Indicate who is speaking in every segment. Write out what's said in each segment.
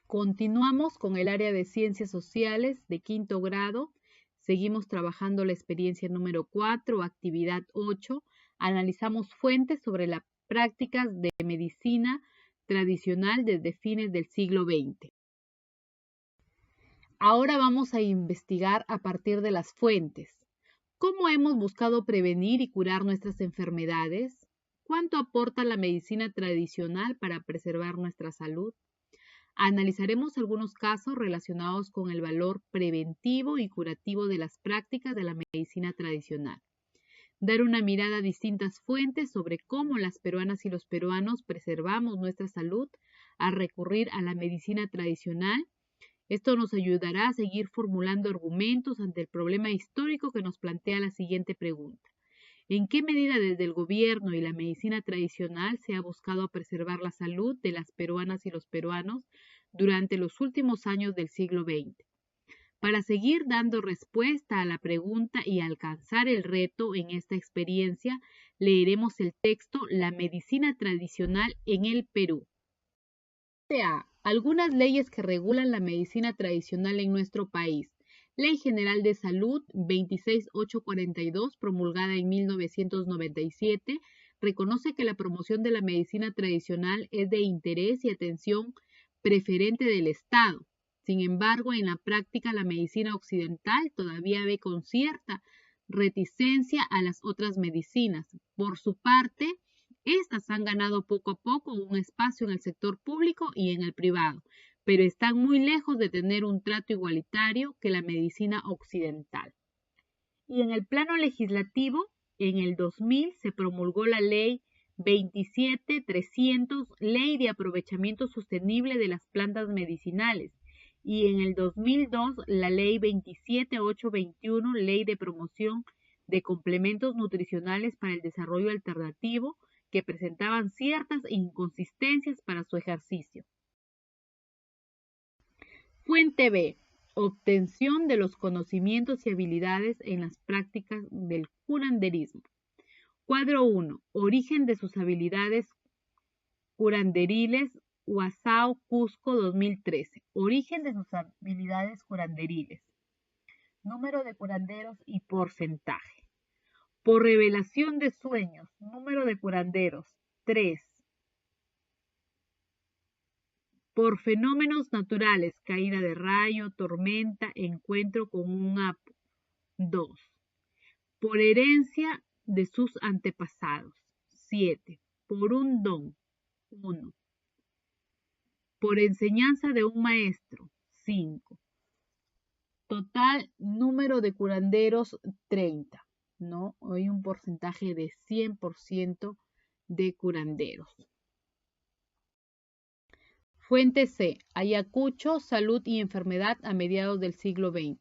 Speaker 1: Continuamos con el área de Ciencias Sociales de quinto grado. Seguimos trabajando la experiencia número 4, actividad 8. Analizamos fuentes sobre las prácticas de medicina tradicional desde fines del siglo XX. Ahora vamos a investigar a partir de las fuentes. ¿Cómo hemos buscado prevenir y curar nuestras enfermedades? ¿Cuánto aporta la medicina tradicional para preservar nuestra salud? Analizaremos algunos casos relacionados con el valor preventivo y curativo de las prácticas de la medicina tradicional. Dar una mirada a distintas fuentes sobre cómo las peruanas y los peruanos preservamos nuestra salud al recurrir a la medicina tradicional. Esto nos ayudará a seguir formulando argumentos ante el problema histórico que nos plantea la siguiente pregunta. ¿En qué medida desde el gobierno y la medicina tradicional se ha buscado preservar la salud de las peruanas y los peruanos durante los últimos años del siglo XX? Para seguir dando respuesta a la pregunta y alcanzar el reto en esta experiencia, leeremos el texto La medicina tradicional en el Perú. Algunas leyes que regulan la medicina tradicional en nuestro país. Ley General de Salud 26842, promulgada en 1997, reconoce que la promoción de la medicina tradicional es de interés y atención preferente del Estado. Sin embargo, en la práctica, la medicina occidental todavía ve con cierta reticencia a las otras medicinas. Por su parte, estas han ganado poco a poco un espacio en el sector público y en el privado, pero están muy lejos de tener un trato igualitario que la medicina occidental. Y en el plano legislativo, en el 2000 se promulgó la Ley 27300, Ley de Aprovechamiento Sostenible de las Plantas Medicinales, y en el 2002 la Ley 27821, Ley de Promoción de Complementos Nutricionales para el Desarrollo Alternativo, que presentaban ciertas inconsistencias para su ejercicio. Fuente B. Obtención de los conocimientos y habilidades en las prácticas del curanderismo. Cuadro 1. Origen de sus habilidades curanderiles. Huazao, Cusco, 2013. Origen de sus habilidades curanderiles. Número de curanderos y porcentaje. Por revelación de sueños, número de curanderos, 3. Por fenómenos naturales, caída de rayo, tormenta, encuentro con un apo, 2. Por herencia de sus antepasados, 7. Por un don, 1. Por enseñanza de un maestro, 5. Total número de curanderos, 30. ¿No? Hay un porcentaje de 100% de curanderos. Fuente C. Ayacucho, salud y enfermedad a mediados del siglo XX.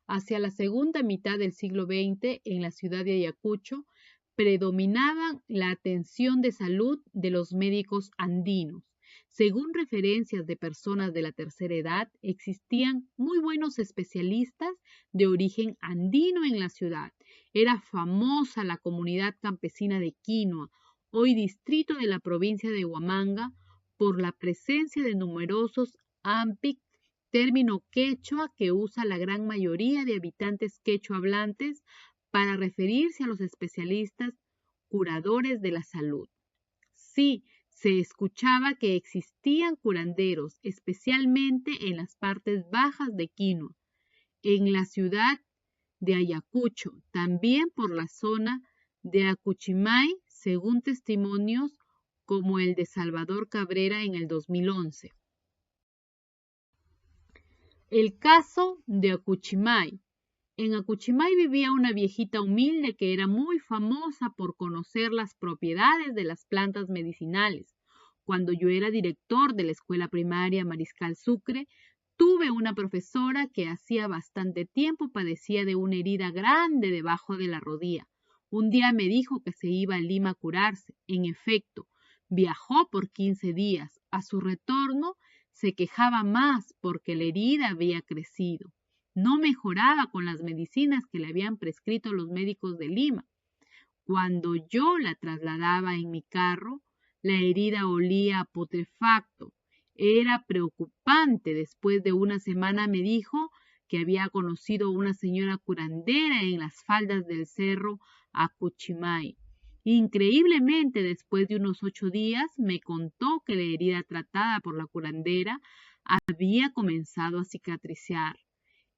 Speaker 1: Hacia la segunda mitad del siglo XX, en la ciudad de Ayacucho, predominaba la atención de salud de los médicos andinos. Según referencias de personas de la tercera edad, existían muy buenos especialistas de origen andino en la ciudad. Era famosa la comunidad campesina de Quinoa, hoy distrito de la provincia de Huamanga, por la presencia de numerosos ampic, término quechua que usa la gran mayoría de habitantes quechua hablantes para referirse a los especialistas curadores de la salud. Sí, se escuchaba que existían curanderos, especialmente en las partes bajas de Quinoa, en la ciudad de Ayacucho, también por la zona de Acuchimay, según testimonios como el de Salvador Cabrera en el 2011. El caso de Acuchimay. En Acuchimay vivía una viejita humilde que era muy famosa por conocer las propiedades de las plantas medicinales. Cuando yo era director de la escuela primaria Mariscal Sucre, tuve una profesora que hacía bastante tiempo padecía de una herida grande debajo de la rodilla. Un día me dijo que se iba a Lima a curarse. En efecto, viajó por 15 días. A su retorno se quejaba más porque la herida había crecido. No mejoraba con las medicinas que le habían prescrito los médicos de Lima. Cuando yo la trasladaba en mi carro, la herida olía a putrefacto. Era preocupante. Después de una semana me dijo que había conocido a una señora curandera en las faldas del cerro Acuchimay. Increíblemente, después de unos 8 días, me contó que la herida tratada por la curandera había comenzado a cicatrizar.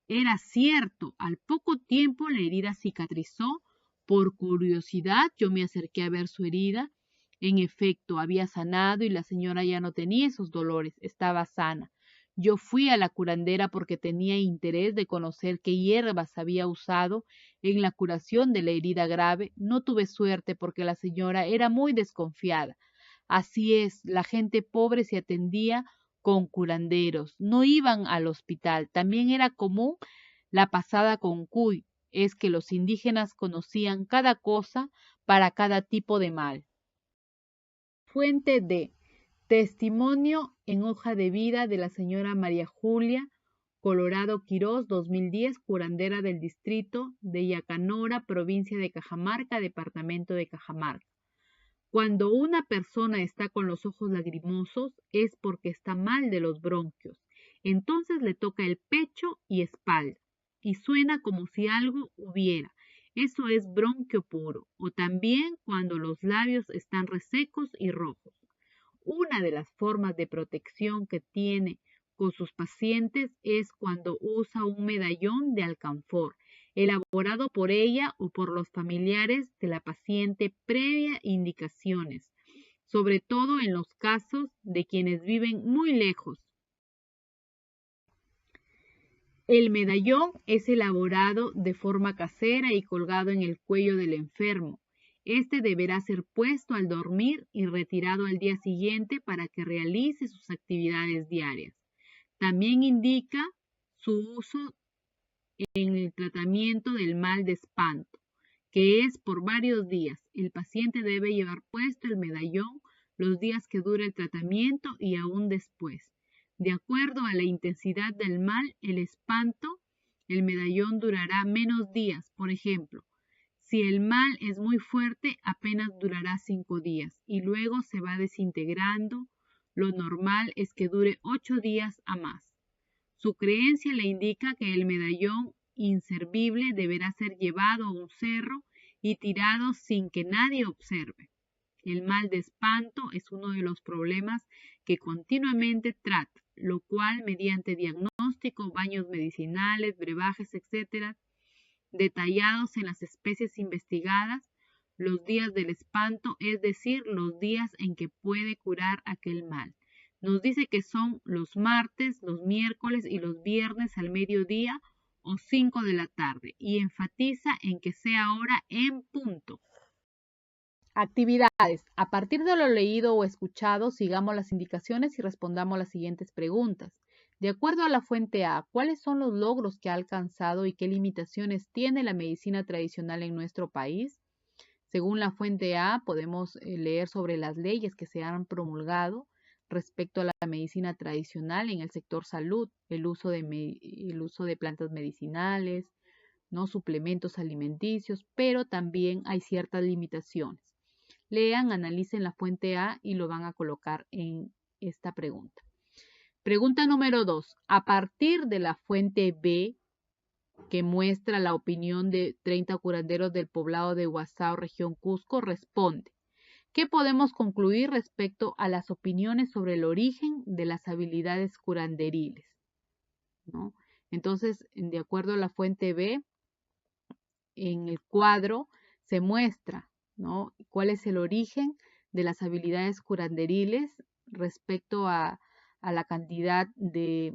Speaker 1: Era cierto, al poco tiempo la herida cicatrizó. Por curiosidad, yo me acerqué a ver su herida. En efecto, había sanado y la señora ya no tenía esos dolores, estaba sana. Yo fui a la curandera porque tenía interés de conocer qué hierbas había usado en la curación de la herida grave. No tuve suerte porque la señora era muy desconfiada. Así es, la gente pobre se atendía con curanderos, no iban al hospital. También era común la pasada con cuy, es que los indígenas conocían cada cosa para cada tipo de mal. Fuente de Testimonio en hoja de vida de la señora María Julia Colorado Quirós, 2010, curandera del distrito de Yacanora, provincia de Cajamarca, departamento de Cajamarca. Cuando una persona está con los ojos lagrimosos es porque está mal de los bronquios. Entonces le toca el pecho y espalda y suena como si algo hubiera. Eso es bronquio puro. O también cuando los labios están resecos y rojos. Una de las formas de protección que tiene con sus pacientes es cuando usa un medallón de alcanfor, elaborado por ella o por los familiares de la paciente previa indicaciones, sobre todo en los casos de quienes viven muy lejos. El medallón es elaborado de forma casera y colgado en el cuello del enfermo. Este deberá ser puesto al dormir y retirado al día siguiente para que realice sus actividades diarias. También indica su uso en el tratamiento del mal de espanto, que es por varios días. El paciente debe llevar puesto el medallón los días que dura el tratamiento y aún después. De acuerdo a la intensidad del mal, el espanto, el medallón durará menos días. Por ejemplo, si el mal es muy fuerte, apenas durará 5 días y luego se va desintegrando. Lo normal es que dure 8 días a más. Su creencia le indica que el medallón inservible deberá ser llevado a un cerro y tirado sin que nadie observe. El mal de espanto es uno de los problemas que continuamente trata, lo cual mediante diagnóstico, baños medicinales, brebajes, etc., detallados en las especies investigadas, los días del espanto, es decir, los días en que puede curar aquel mal. Nos dice que son los martes, los miércoles y los viernes al mediodía o 5 de la tarde y enfatiza en que sea hora en punto. Actividades. A partir de lo leído o escuchado, sigamos las indicaciones y respondamos las siguientes preguntas. De acuerdo a la fuente A, ¿cuáles son los logros que ha alcanzado y qué limitaciones tiene la medicina tradicional en nuestro país? Según la fuente A, podemos leer sobre las leyes que se han promulgado respecto a la medicina tradicional en el sector salud, el uso de plantas medicinales, ¿no? Suplementos alimenticios, pero también hay ciertas limitaciones. Lean, analicen la fuente A y lo van a colocar en esta pregunta. Pregunta número 2. A partir de la fuente B, que muestra la opinión de 30 curanderos del poblado de Huazao, región Cusco, responde: ¿qué podemos concluir respecto a las opiniones sobre el origen de las habilidades curanderiles? ¿No? Entonces, de acuerdo a la fuente B, en el cuadro se muestra, ¿no?, cuál es el origen de las habilidades curanderiles respecto a la cantidad de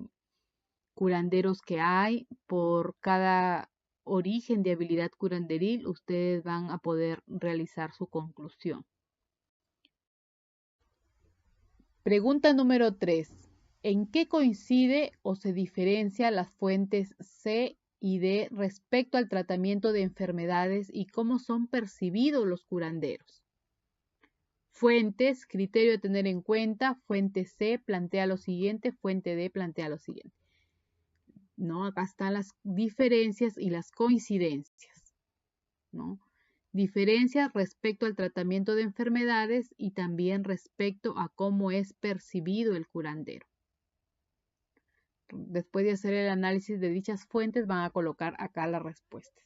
Speaker 1: curanderos que hay. Por cada origen de habilidad curanderil, ustedes van a poder realizar su conclusión. Pregunta número 3. ¿En qué coincide o se diferencia las fuentes C y D respecto al tratamiento de enfermedades y cómo son percibidos los curanderos? Fuentes, criterio a tener en cuenta. Fuente C plantea lo siguiente, fuente D plantea lo siguiente. ¿No? Acá están las diferencias y las coincidencias, ¿no? Diferencias respecto al tratamiento de enfermedades y también respecto a cómo es percibido el curandero. Después de hacer el análisis de dichas fuentes, van a colocar acá las respuestas.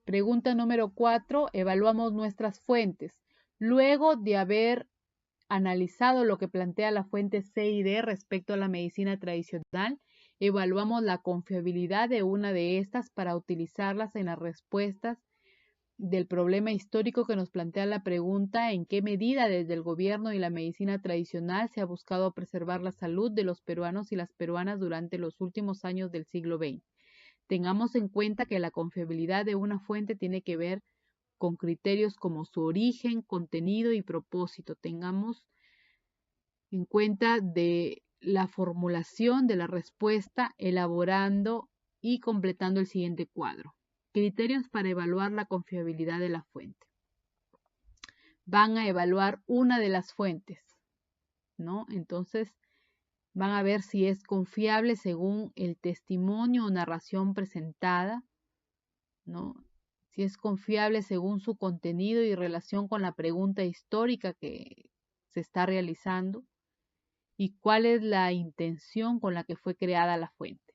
Speaker 1: Pregunta número 4. Evaluamos nuestras fuentes. Luego de haber analizado lo que plantea la fuente C y D respecto a la medicina tradicional, evaluamos la confiabilidad de una de estas para utilizarlas en las respuestas del problema histórico que nos plantea la pregunta en qué medida desde el gobierno y la medicina tradicional se ha buscado preservar la salud de los peruanos y las peruanas durante los últimos años del siglo XX. Tengamos en cuenta que la confiabilidad de una fuente tiene que ver con criterios como su origen, contenido y propósito. Tengamos en cuenta de la formulación de la respuesta, elaborando y completando el siguiente cuadro. Criterios para evaluar la confiabilidad de la fuente. Van a evaluar una de las fuentes, ¿no? Entonces, van a ver si es confiable según el testimonio o narración presentada, ¿no? Si es confiable según su contenido y relación con la pregunta histórica que se está realizando, y cuál es la intención con la que fue creada la fuente.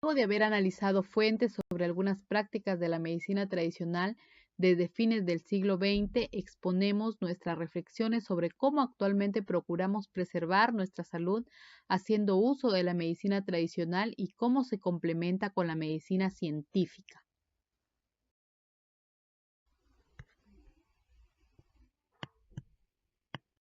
Speaker 1: Luego de haber analizado fuentes sobre algunas prácticas de la medicina tradicional desde fines del siglo XX, exponemos nuestras reflexiones sobre cómo actualmente procuramos preservar nuestra salud haciendo uso de la medicina tradicional y cómo se complementa con la medicina científica.